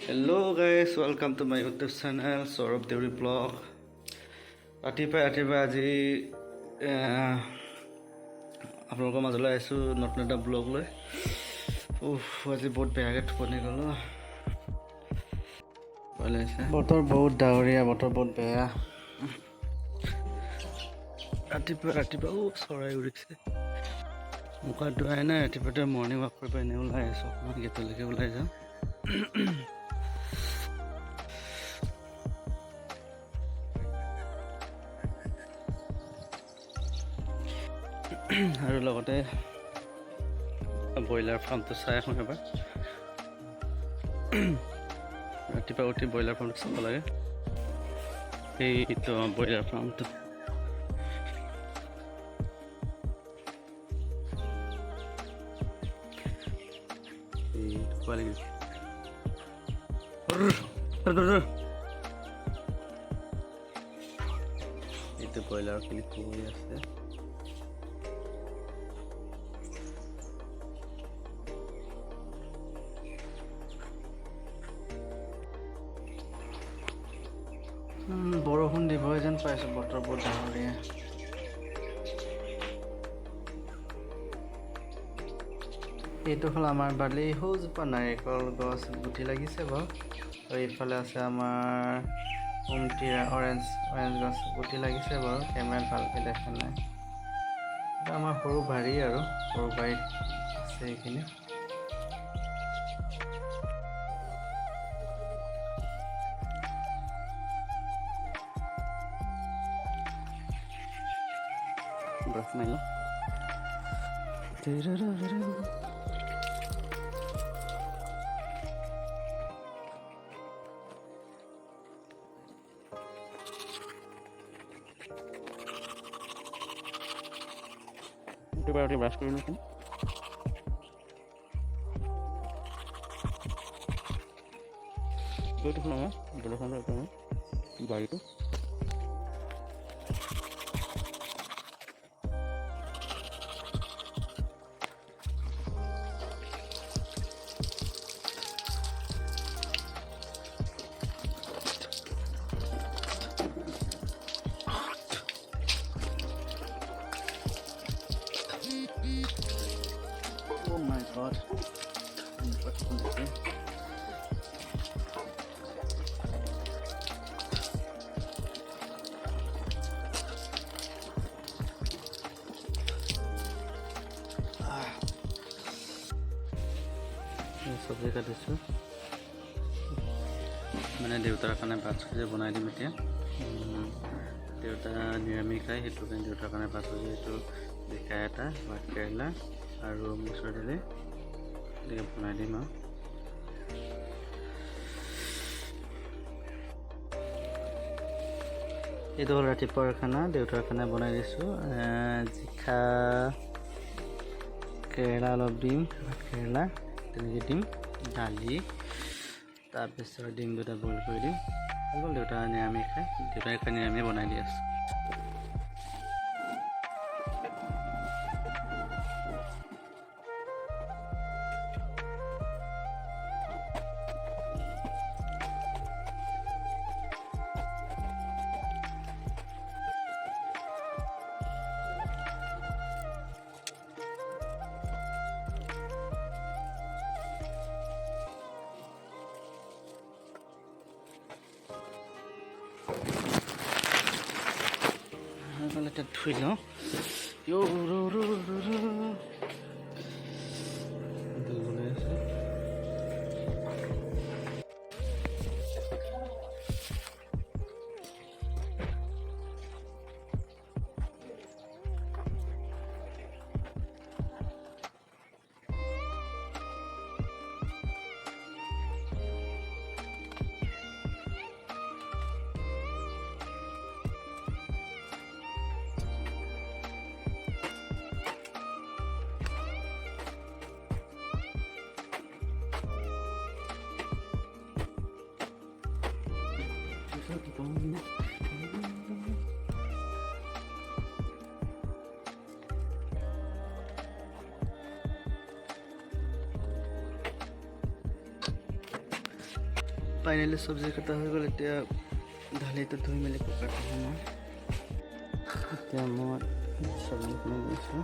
Hello guys, welcome to my YouTube channel Saurabh Deuri Vlog. ৰাতিপুৱা আজি আপোনালোকৰ মাজলৈ আহিছোঁ নতুন এটা ব্লগ লৈ। আজি বহুত বেয়াকৈ টোপনি গ'লোঁ। বতৰ বহুত ডাৱৰীয়া, বতৰ বহুত বেয়া। ৰাতিপুৱা চৰাই উৰিছে। মুখা ধোৱাই নাই, ৰাতিপুৱাতে মৰ্ণিং ৱাক কৰিব এনেই ওলাই আহিছোঁ। অকণমান গেটলৈকে ওলাই যাওঁ। আৰু লগতে ব্ৰইলাৰ ফাৰ্মটো চাই আহোঁ এবাৰ। ৰাতিপুৱা উঠি ব্ৰইলাৰ ফাৰ্মটো চাব লাগে। সেইটো ব্ৰইলাৰ ফাৰ্মটো এইটো ব্ৰইলাৰখিনি শুই আছে। বৰষুণ দিবই যেন পাইছোঁ, বতৰ বহুত ডাঙৰীয়া। এইটো হ'ল আমাৰ বালি সৌজোপা নাৰিকল গছ গুটি লাগিছে বাৰু। আৰু এইফালে আছে আমাৰ অৰেঞ্জ গছ গুটি লাগিছে বাৰু। কেমেৰাত ভালকৈ দেখা নাই। এটা আমাৰ সৰু বাৰী আৰু সৰু বাৰীত আছে এইখিনি। ব্ৰাছ মাৰি লওঁ। ব্ৰাছ কৰি লওঁ। এইটো হ'ল আমাৰ বাৰীটো। Oh my god. চব্জি কাটিছোঁ, মানে দেউতাৰ কাৰণে ভাত চব্জি বনাই দিম এতিয়া। দেউতা নিৰামিষ খায়, সেইটো কাৰণে দেউতাৰ কাৰণে ভাত চব্জি, সেইটো জিকা এটা, ভাত কেৰেলা আৰু মচুৰ দালি এনেকৈ বনাই দিম আৰু। এইটো হ'ল ৰাতিপুৱাৰ খানা, দেউতাৰ কাৰণে বনাই দিছোঁ। জিকা কেৰেলা অলপ দিম, ভাত কেৰেলা তেনেকৈ দিম, দালি, তাৰপিছত ডিম দুটা বইল কৰি দিম। অকল দেউতা নিৰামিষ খায়, দেউতাই কাৰণে নিৰামিষ বনাই দি আছোঁ। এটা ধুই লওঁ। ফাইনেলি চব্জি কটা হৈ গ'ল এতিয়া ঢালিটো ধুই মেলি কুকাৰটো সোমাই এতিয়া মই চব্জিখিনি দিছোঁ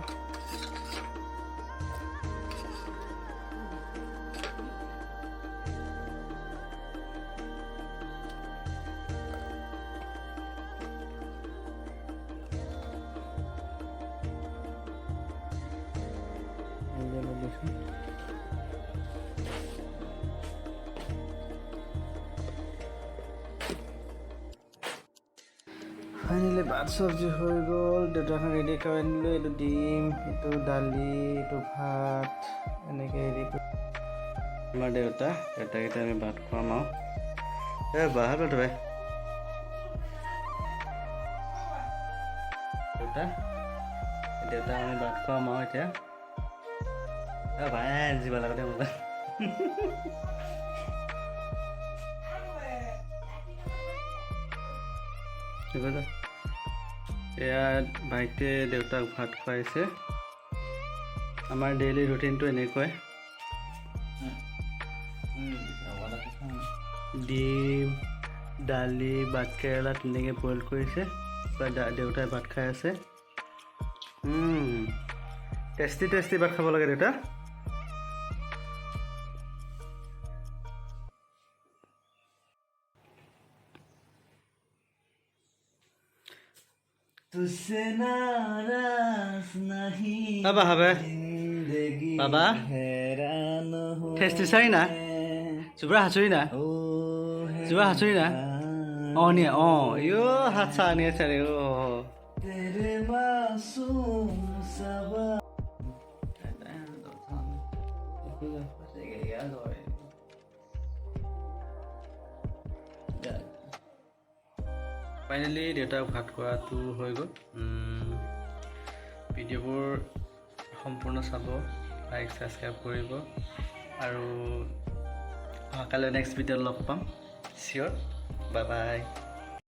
ফাইনেলি ভাত চব্জি হৈ গ'ল দেউতাখন ৰেডি কৰি আনিলোঁ এইটো ডিম এইটো দালি এইটো ভাত এনেকৈ ৰেডি কৰি আমাৰ দেউতাকেইটা আমি ভাত খুৱাম আৰু বাহাত ভাই দেউতাক আমি ভাত খুৱাম আৰু এতিয়া ভাই জিবা লাগতে মোবাইল এয়া ভাইটিয়ে দেউতাক ভাত খুৱাইছে আমাৰ ডেইলি ৰুটিনটো এনেকুৱাই ডিম দালি ভাত কেৰেলা তেনেকৈ বইল কৰিছে দেউতাই ভাত খাই আছে টেষ্টি টেষ্টি ভাত খাব লাগে দেউতা तुझसे नाराज नहीं बाबा हैरान हो टेस्टी सही ना जुब्रा हाचुरी ना नि यो हात साने चले तेरे मासूम सबा ফাইনেলি দেউতাক ভাত খোৱাটো হৈ গ'ল ভিডিঅ'বোৰ সম্পূৰ্ণ চাব লাইক ছাবস্ক্ৰাইব কৰিব আৰু অহাকালি নেক্সট ভিডিঅ'ত লগ পাম চিয়'ৰ বাই বাই